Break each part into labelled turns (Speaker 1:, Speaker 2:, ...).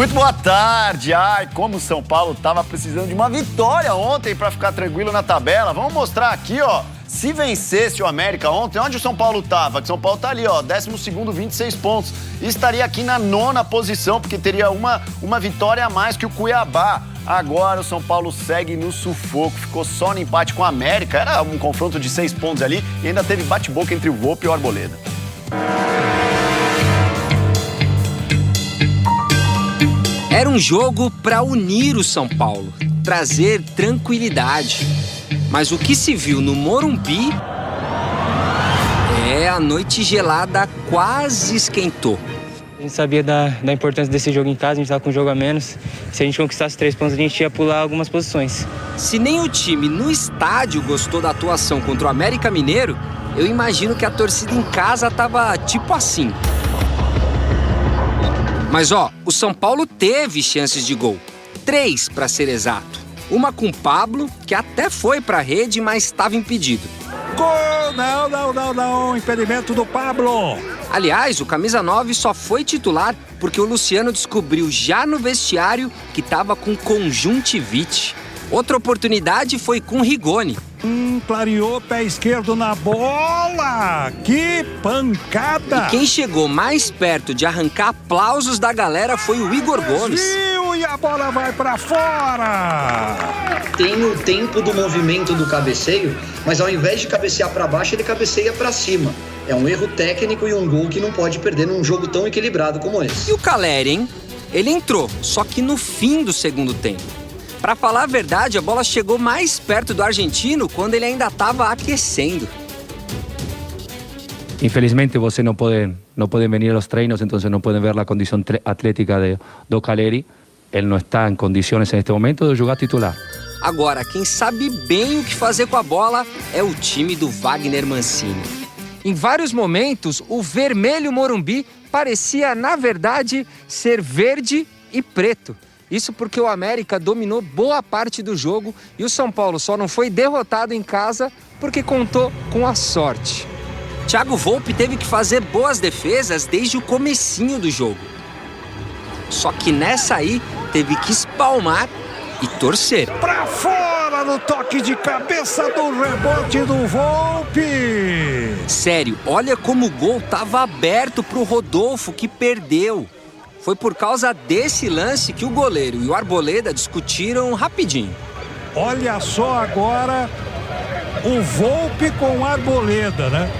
Speaker 1: Muito boa tarde. Ai, como o São Paulo estava precisando de uma vitória ontem para ficar tranquilo na tabela. Vamos mostrar aqui, ó. Se vencesse o América ontem, onde o São Paulo estava? Que São Paulo tá ali, ó, 12º, 26 pontos. E estaria aqui na 9ª posição, porque teria uma vitória a mais que o Cuiabá. Agora o São Paulo segue no sufoco, ficou só no empate com o América. Era um confronto de 6 pontos ali e ainda teve bate-boca entre o Volpi e o Arboleda.
Speaker 2: Era um jogo para unir o São Paulo, trazer tranquilidade. Mas o que se viu no Morumbi a noite gelada quase esquentou.
Speaker 3: A gente sabia da importância desse jogo em casa, a gente estava com um jogo a menos. Se a gente conquistasse 3 pontos, a gente ia pular algumas posições.
Speaker 2: Se nem o time no estádio gostou da atuação contra o América Mineiro, eu imagino que a torcida em casa tava tipo assim. Mas ó, o São Paulo teve chances de gol. 3 para ser exato. Uma com o Pablo, que até foi para a rede, mas estava impedido.
Speaker 4: Gol! Não. Impedimento do Pablo.
Speaker 2: Aliás, o camisa 9 só foi titular porque o Luciano descobriu já no vestiário que estava com conjuntivite. Outra oportunidade foi com o Rigoni.
Speaker 4: Clareou, pé esquerdo na bola! Que pancada!
Speaker 2: E quem chegou mais perto de arrancar aplausos da galera foi o Igor Gomes.
Speaker 4: E a bola vai pra fora!
Speaker 5: Tem o tempo do movimento do cabeceio, mas ao invés de cabecear pra baixo, ele cabeceia pra cima. É um erro técnico e um gol que não pode perder num jogo tão equilibrado como esse.
Speaker 2: E o Caleri, hein? Ele entrou, só que no fim do segundo tempo. Pra falar a verdade, a bola chegou mais perto do argentino quando ele ainda estava aquecendo.
Speaker 6: Infelizmente, você não podem venir aos treinos, então não podem ver a condição atlética do Caleri. Ele não está em condições neste momento de jogar titular.
Speaker 2: Agora, quem sabe bem o que fazer com a bola é o time do Wagner Mancini. Em vários momentos, o vermelho Morumbi parecia, na verdade, ser verde e preto. Isso porque o América dominou boa parte do jogo e o São Paulo só não foi derrotado em casa porque contou com a sorte. Thiago Volpi teve que fazer boas defesas desde o comecinho do jogo. Só que nessa aí, teve que espalmar e torcer.
Speaker 4: Pra fora no toque de cabeça do rebote do Volpi!
Speaker 2: Sério, olha como o gol tava aberto pro Rodolfo, que perdeu. Foi por causa desse lance que o goleiro e o Arboleda discutiram rapidinho.
Speaker 4: Olha só agora o Volpi com o Arboleda, né?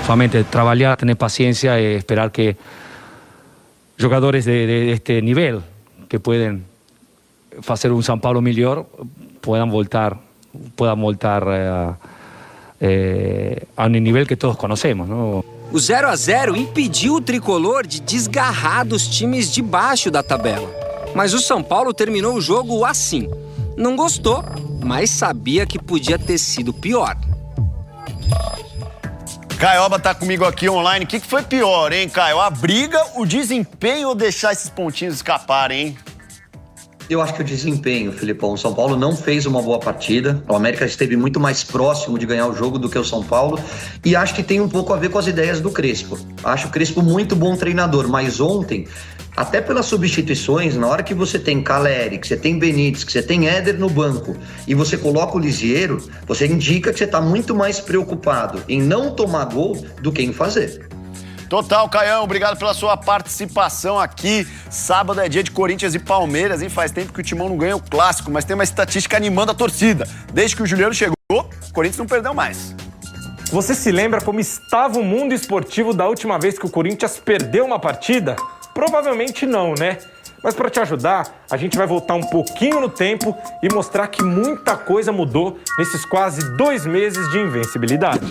Speaker 6: Somente trabalhar, ter paciência e esperar que jogadores de este nível, que podem fazer um São Paulo melhor, puedan voltar a um nível que todos conhecemos, não?
Speaker 2: O 0-0 impediu o tricolor de desgarrar dos times de baixo da tabela. Mas o São Paulo terminou o jogo assim. Não gostou, mas sabia que podia ter sido pior.
Speaker 1: Caioba tá comigo aqui online. O que foi pior, hein, Caio? A briga, o desempenho ou deixar esses pontinhos escaparem, hein?
Speaker 5: Eu acho que o desempenho, Filipão, o São Paulo não fez uma boa partida. O América esteve muito mais próximo de ganhar o jogo do que o São Paulo. E acho que tem um pouco a ver com as ideias do Crespo. Acho o Crespo muito bom treinador, mas ontem, até pelas substituições, na hora que você tem Caleri, que você tem Benítez, que você tem Éder no banco e você coloca o Lisieiro, você indica que você está muito mais preocupado em não tomar gol do que em fazer.
Speaker 1: Total, Caião, obrigado pela sua participação aqui. Sábado é dia de Corinthians e Palmeiras, hein? Faz tempo que o Timão não ganha o clássico, mas tem uma estatística animando a torcida. Desde que o Juliano chegou, o Corinthians não perdeu mais.
Speaker 7: Você se lembra como estava o mundo esportivo da última vez que o Corinthians perdeu uma partida? Provavelmente não, né? Mas para te ajudar, a gente vai voltar um pouquinho no tempo e mostrar que muita coisa mudou nesses quase 2 meses de invencibilidade.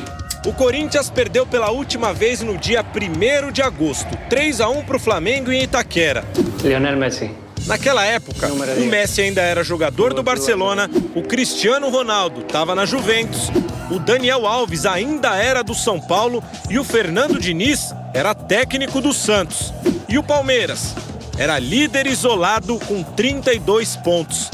Speaker 8: O Corinthians perdeu pela última vez no dia 1º de agosto, 3-1 para o Flamengo em Itaquera.
Speaker 3: Lionel Messi.
Speaker 8: Naquela época, o Messi ainda era jogador do Barcelona, o Cristiano Ronaldo estava na Juventus, o Daniel Alves ainda era do São Paulo e o Fernando Diniz era técnico do Santos. E o Palmeiras era líder isolado com 32 pontos.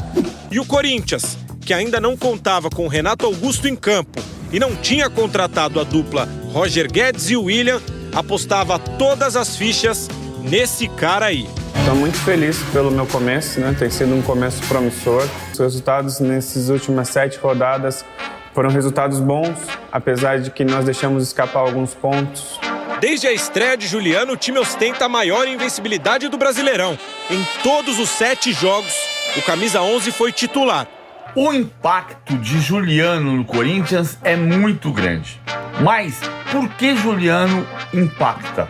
Speaker 8: E o Corinthians, que ainda não contava com Renato Augusto em campo e não tinha contratado a dupla Roger Guedes e William, apostava todas as fichas nesse cara aí.
Speaker 9: Estou muito feliz pelo meu começo, né? Tem sido um começo promissor. Os resultados nessas últimas 7 rodadas foram resultados bons, apesar de que nós deixamos escapar alguns pontos.
Speaker 8: Desde a estreia de Juliano, o time ostenta a maior invencibilidade do Brasileirão. Em todos os 7 jogos, o camisa 11 foi titular.
Speaker 10: O impacto de Juliano no Corinthians é muito grande. Mas por que Juliano impacta?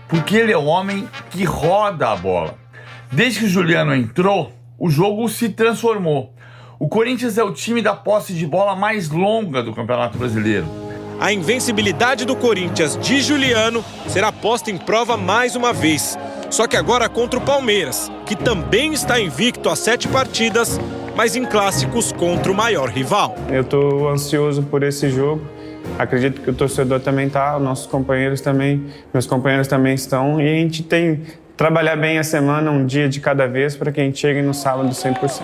Speaker 10: Porque ele é o homem que roda a bola. Desde que o Juliano entrou, o jogo se transformou. O Corinthians é o time da posse de bola mais longa do Campeonato Brasileiro.
Speaker 8: A invencibilidade do Corinthians de Juliano será posta em prova mais uma vez. Só que agora contra o Palmeiras, que também está invicto a 7 partidas, mas em clássicos contra o maior rival.
Speaker 9: Eu estou ansioso por esse jogo. Acredito que o torcedor também está, meus companheiros também estão. E a gente tem que trabalhar bem a semana, um dia de cada vez, para que a gente chegue no sábado 100%.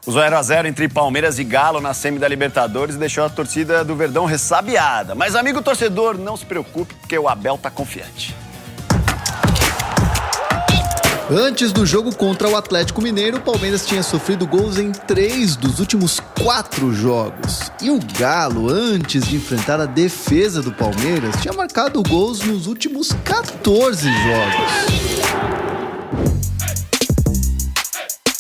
Speaker 1: O 0x0 entre Palmeiras e Galo na semi da Libertadores deixou a torcida do Verdão ressabiada. Mas, amigo torcedor, não se preocupe, porque o Abel tá confiante.
Speaker 11: Antes do jogo contra o Atlético Mineiro, o Palmeiras tinha sofrido gols em 3 dos últimos 4 jogos. E o Galo, antes de enfrentar a defesa do Palmeiras, tinha marcado gols nos últimos 14 jogos.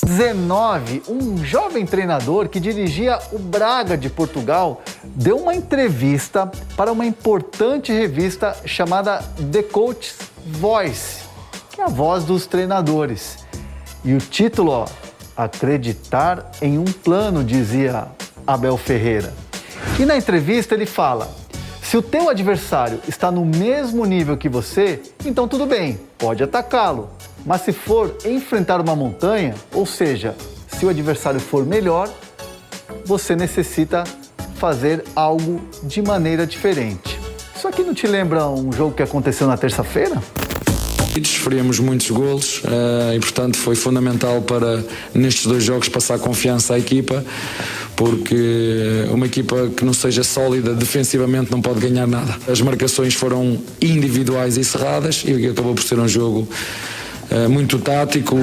Speaker 12: 19, um jovem treinador que dirigia o Braga de Portugal deu uma entrevista para uma importante revista chamada The Coach's Voice, que é a voz dos treinadores. E o título, Acreditar em um Plano, dizia Abel Ferreira. E na entrevista ele fala: se o teu adversário está no mesmo nível que você, então tudo bem, pode atacá-lo. Mas se for enfrentar uma montanha, ou seja, se o adversário for melhor, você necessita fazer algo de maneira diferente. Isso aqui não te lembra um jogo que aconteceu na terça-feira?
Speaker 13: Sofremos muitos golos e, portanto, foi fundamental para, nestes 2 jogos, passar confiança à equipa, porque uma equipa que não seja sólida defensivamente não pode ganhar nada. As marcações foram individuais e cerradas e acabou por ser um jogo muito tático.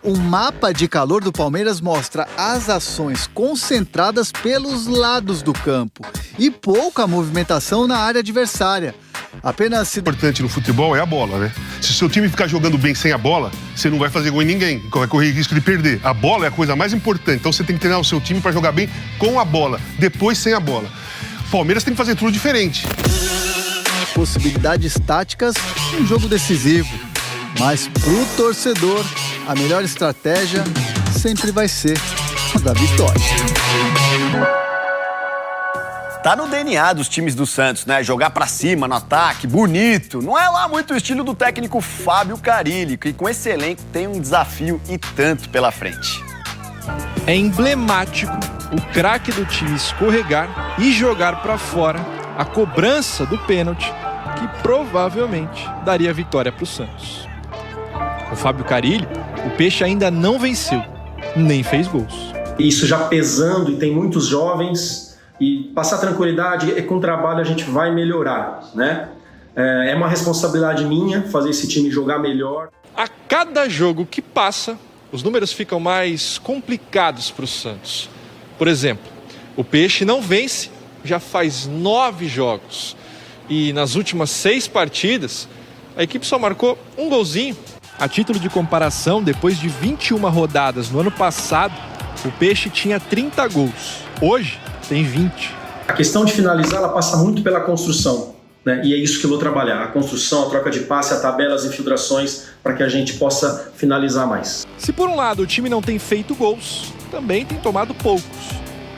Speaker 11: O mapa de calor do Palmeiras mostra as ações concentradas pelos lados do campo e pouca movimentação na área adversária. Apenas
Speaker 14: importante no futebol é a bola, né? Se o seu time ficar jogando bem sem a bola, você não vai fazer gol em ninguém, vai correr risco de perder. A bola é a coisa mais importante, então você tem que treinar o seu time para jogar bem com a bola, depois sem a bola. O Palmeiras tem que fazer tudo diferente.
Speaker 11: Possibilidades táticas, um jogo decisivo. Mas pro torcedor, a melhor estratégia sempre vai ser a da vitória.
Speaker 1: Tá no DNA dos times do Santos, né? Jogar pra cima, no ataque, bonito. Não é lá muito o estilo do técnico Fábio Carille, que com esse elenco tem um desafio e tanto pela frente.
Speaker 15: É emblemático o craque do time escorregar e jogar pra fora a cobrança do pênalti, que provavelmente daria vitória pro Santos. O Fábio Carille, o Peixe ainda não venceu, nem fez gols.
Speaker 16: Isso já pesando e tem muitos jovens, e passar tranquilidade, com trabalho a gente vai melhorar, né? É uma responsabilidade minha fazer esse time jogar melhor.
Speaker 15: A cada jogo que passa, os números ficam mais complicados para o Santos. Por exemplo, o Peixe não vence já faz 9 jogos. E nas últimas 6 partidas, a equipe só marcou um golzinho. A título de comparação, depois de 21 rodadas no ano passado, o Peixe tinha 30 gols. Hoje, tem 20.
Speaker 16: A questão de finalizar, ela passa muito pela construção, né? E é isso que eu vou trabalhar. A construção, a troca de passe, a tabela, as infiltrações, para que a gente possa finalizar mais.
Speaker 15: Se por um lado o time não tem feito gols, também tem tomado poucos.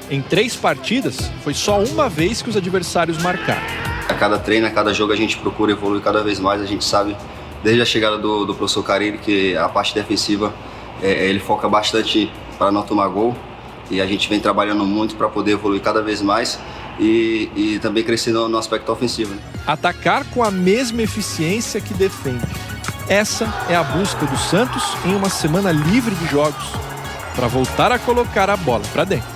Speaker 15: Em 3 partidas, foi só uma vez que os adversários marcaram.
Speaker 17: A cada treino, a cada jogo, a gente procura evoluir cada vez mais. A gente sabe, desde a chegada do professor Carille, que a parte defensiva, ele foca bastante para não tomar gol. E a gente vem trabalhando muito para poder evoluir cada vez mais e também crescer no aspecto ofensivo.
Speaker 15: Atacar com a mesma eficiência que defende. Essa é a busca do Santos em uma semana livre de jogos, para voltar a colocar a bola para dentro.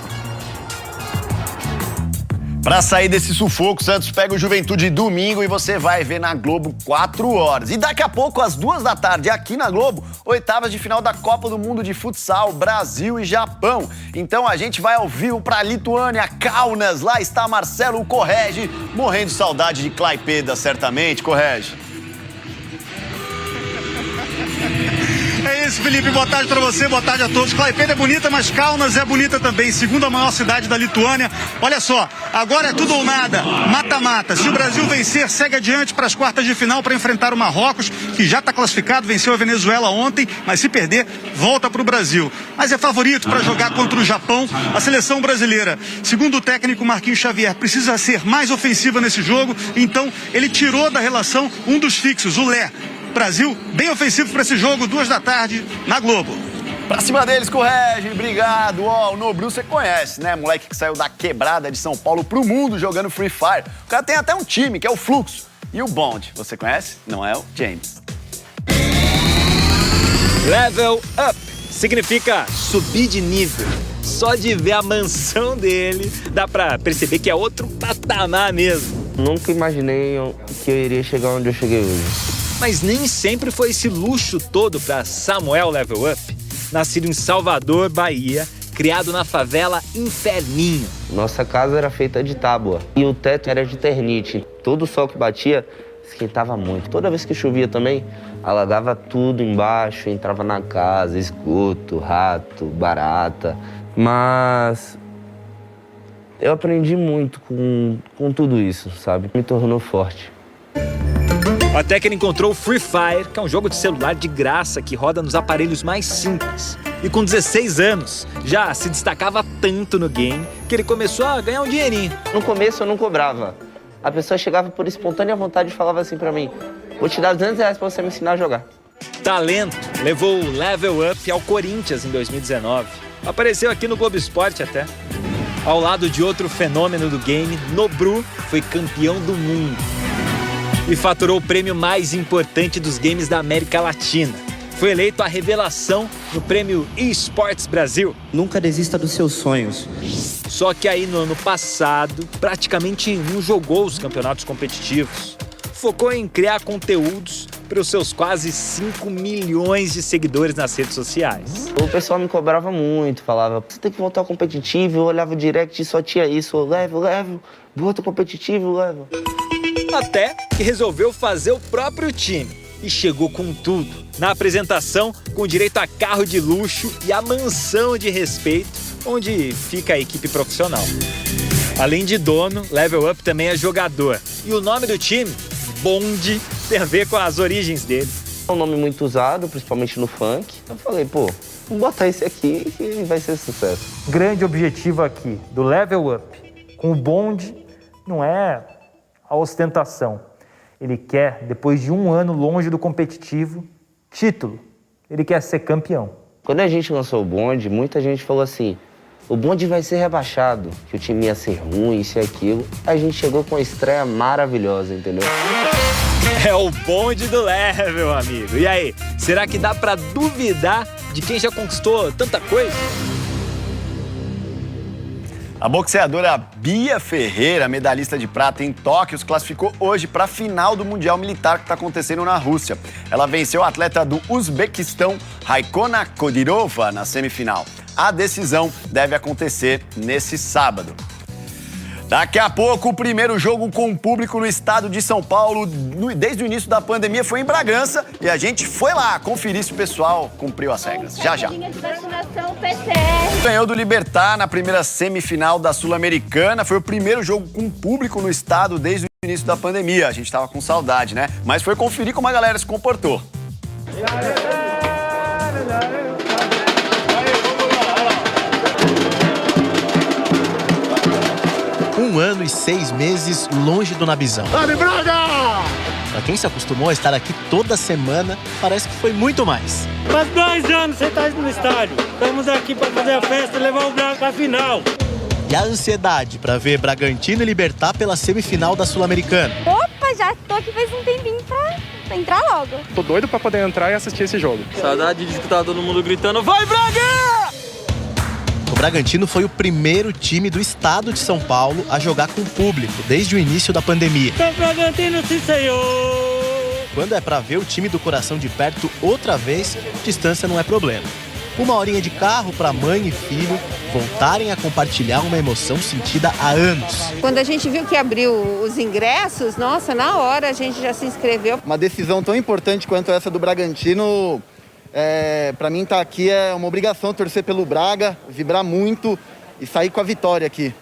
Speaker 1: Pra sair desse sufoco, o Santos pega o Juventude domingo e você vai ver na Globo 4 horas. E daqui a pouco, às 2 da tarde, aqui na Globo, oitavas de final da Copa do Mundo de Futsal, Brasil e Japão. Então a gente vai ao vivo pra Lituânia, Kaunas. Lá está Marcelo Correge, morrendo de saudade de Klaipėda, certamente, Correge.
Speaker 18: É isso, Felipe. Boa tarde pra você, boa tarde a todos. Klaipėda é bonita, mas Kaunas é bonita também. Segunda maior cidade da Lituânia. Olha só, agora é tudo ou nada. Mata-mata. Se o Brasil vencer, segue adiante para as quartas de final para enfrentar o Marrocos, que já está classificado, venceu a Venezuela ontem, mas se perder, volta pro Brasil. Mas é favorito para jogar contra o Japão. A seleção brasileira, segundo o técnico Marquinhos Xavier, precisa ser mais ofensiva nesse jogo. Então, ele tirou da relação um dos fixos, o Lé. Brasil bem ofensivo para esse jogo, 2 da tarde, na Globo.
Speaker 1: Pra cima deles, Correge, obrigado. Ó, o Nobru você conhece, né? Moleque que saiu da quebrada de São Paulo pro mundo jogando Free Fire. O cara tem até um time, que é o Fluxo. E o Bond, você conhece? Não é o James.
Speaker 19: Level Up significa subir de nível. Só de ver a mansão dele, dá pra perceber que é outro patamar mesmo.
Speaker 20: Nunca imaginei que eu iria chegar onde eu cheguei hoje.
Speaker 19: Mas nem sempre foi esse luxo todo para Samuel Level Up. Nascido em Salvador, Bahia, criado na favela Inferninho.
Speaker 20: Nossa casa era feita de tábua e o teto era de ternite. Todo o sol que batia esquentava muito. Toda vez que chovia também, alagava tudo embaixo, entrava na casa, esgoto, rato, barata. Mas eu aprendi muito com tudo isso, sabe? Me tornou forte.
Speaker 19: Até que ele encontrou o Free Fire, que é um jogo de celular de graça que roda nos aparelhos mais simples. E com 16 anos, já se destacava tanto no game que ele começou a ganhar um dinheirinho.
Speaker 20: No começo eu não cobrava. A pessoa chegava por espontânea vontade e falava assim pra mim: vou te dar R$200 pra você me ensinar a jogar.
Speaker 19: Talento levou o Level Up ao Corinthians em 2019. Apareceu aqui no Globo Esporte até. Ao lado de outro fenômeno do game, Nobru foi campeão do mundo. E faturou o prêmio mais importante dos games da América Latina. Foi eleito a revelação no prêmio eSports Brasil.
Speaker 21: Nunca desista dos seus sonhos.
Speaker 19: Só que aí no ano passado, praticamente não jogou os campeonatos competitivos. Focou em criar conteúdos para os seus quase 5 milhões de seguidores nas redes sociais.
Speaker 20: O pessoal me cobrava muito, falava: você tem que voltar ao competitivo. Eu olhava o direct e só tinha isso: level, volta ao competitivo, level.
Speaker 19: Até que resolveu fazer o próprio time e chegou com tudo. Na apresentação, com direito a carro de luxo e a mansão de respeito, onde fica a equipe profissional. Além de dono, Level Up também é jogador. E o nome do time, Bond, tem a ver com as origens dele.
Speaker 20: É um nome muito usado, principalmente no funk. Eu falei, pô, vou botar esse aqui e vai ser sucesso.
Speaker 22: O grande objetivo aqui do Level Up com o Bond não é a ostentação. Ele quer, depois de 1 ano longe do competitivo, título. Ele quer ser campeão.
Speaker 20: Quando a gente lançou o Bond, muita gente falou assim: o Bond vai ser rebaixado, que o time ia ser ruim, isso e aquilo. A gente chegou com uma estreia maravilhosa, entendeu?
Speaker 19: É o Bonde do Level, amigo. E aí, será que dá pra duvidar de quem já conquistou tanta coisa?
Speaker 1: A boxeadora Bia Ferreira, medalhista de prata em Tóquio, se classificou hoje para a final do Mundial Militar que está acontecendo na Rússia. Ela venceu a atleta do Uzbequistão, Raikona Kodirova, na semifinal. A decisão deve acontecer nesse sábado. Daqui a pouco, o primeiro jogo com público no estado de São Paulo, desde o início da pandemia, foi em Bragança e a gente foi lá conferir se o pessoal cumpriu as regras. Já, já. Ganhou do Libertad na primeira semifinal da Sul-Americana. Foi o primeiro jogo com público no estado desde o início da pandemia. A gente tava com saudade, né? Mas foi conferir como a galera se comportou.
Speaker 23: 1 ano e 6 meses longe do Nabizão.
Speaker 18: Dale, Braga!
Speaker 23: Pra quem se acostumou a estar aqui toda semana, parece que foi muito mais.
Speaker 24: Faz 2 anos que você tá no estádio. Estamos aqui para fazer a festa e levar o Braga pra final.
Speaker 23: E a ansiedade para ver Bragantino e Libertad pela semifinal da Sul-Americana.
Speaker 25: Opa, já tô aqui faz um tempinho pra entrar logo.
Speaker 26: Tô doido pra poder entrar e assistir esse jogo.
Speaker 27: Saudade de escutar todo mundo gritando: vai, Braga!
Speaker 23: O Bragantino foi o primeiro time do estado de São Paulo a jogar com público desde o início da pandemia.
Speaker 24: São Bragantino, sim senhor!
Speaker 23: Quando é pra ver o time do coração de perto outra vez, distância não é problema. 1 horinha de carro para mãe e filho voltarem a compartilhar uma emoção sentida há anos.
Speaker 2: Quando a gente viu que abriu os ingressos, nossa, na hora a gente já se inscreveu.
Speaker 4: Uma decisão tão importante quanto essa do Bragantino, para mim estar aqui é uma obrigação, torcer pelo Braga, vibrar muito e sair com a vitória aqui.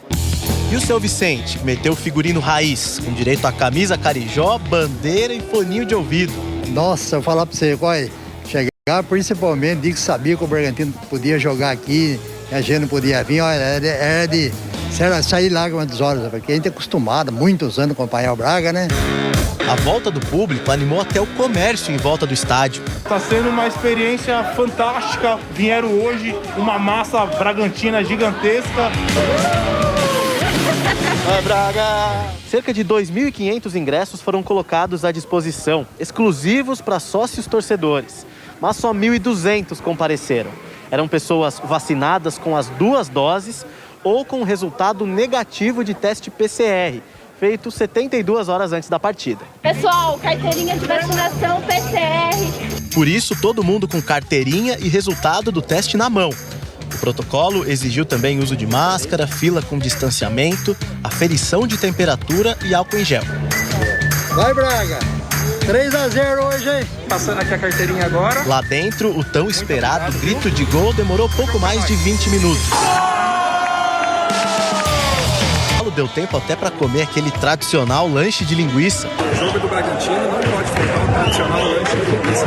Speaker 23: E o seu Vicente, que meteu o figurino raiz, com direito a camisa carijó, bandeira e foninho de ouvido.
Speaker 5: Nossa, eu vou falar pra você, olha, chegar principalmente, digo que sabia que o Bragantino podia jogar aqui, a gente não podia vir, olha, era de sair lágrimas dos olhos, porque a gente é acostumado há muitos anos a acompanhar o Braga, né?
Speaker 23: A volta do público animou até o comércio em volta do estádio.
Speaker 6: Está sendo uma experiência fantástica. Vieram hoje uma massa bragantina gigantesca.
Speaker 23: Braga! Cerca de 2.500 ingressos foram colocados à disposição, exclusivos para sócios torcedores. Mas só 1.200 compareceram. Eram pessoas vacinadas com as 2 doses ou com resultado negativo de teste PCR, feito 72 horas antes da partida.
Speaker 25: Pessoal, carteirinha de vacinação PCR.
Speaker 23: Por isso, todo mundo com carteirinha e resultado do teste na mão. O protocolo exigiu também uso de máscara, fila com distanciamento, aferição de temperatura e álcool em gel.
Speaker 5: Vai, Braga! 3-0 hoje, hein?
Speaker 6: Passando aqui a carteirinha agora.
Speaker 23: Lá dentro, o tão esperado grito de gol demorou pouco mais de 20 minutos. Deu tempo até para comer aquele tradicional lanche de linguiça.
Speaker 6: O jogo do Bragantino não pode faltar o tradicional lanche de linguiça.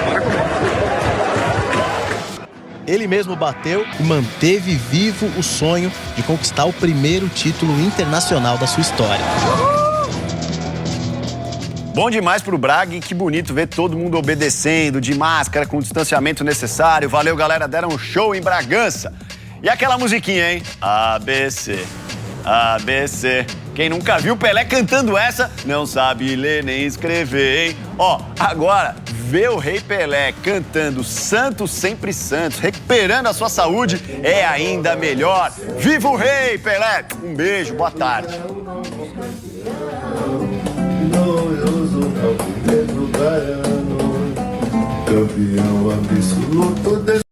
Speaker 6: Bora comer.
Speaker 23: Ele mesmo bateu e manteve vivo o sonho de conquistar o primeiro título internacional da sua história.
Speaker 1: Bom demais pro Braga e que bonito ver todo mundo obedecendo, de máscara, com o distanciamento necessário. Valeu, galera, deram um show em Bragança. E aquela musiquinha, hein? ABC, ABC. Quem nunca viu Pelé cantando essa, não sabe ler nem escrever, hein? Ó, agora, ver o Rei Pelé cantando Santos Sempre Santos, recuperando a sua saúde, é ainda melhor. Viva o Rei Pelé! Um beijo, boa tarde. Campeão absoluto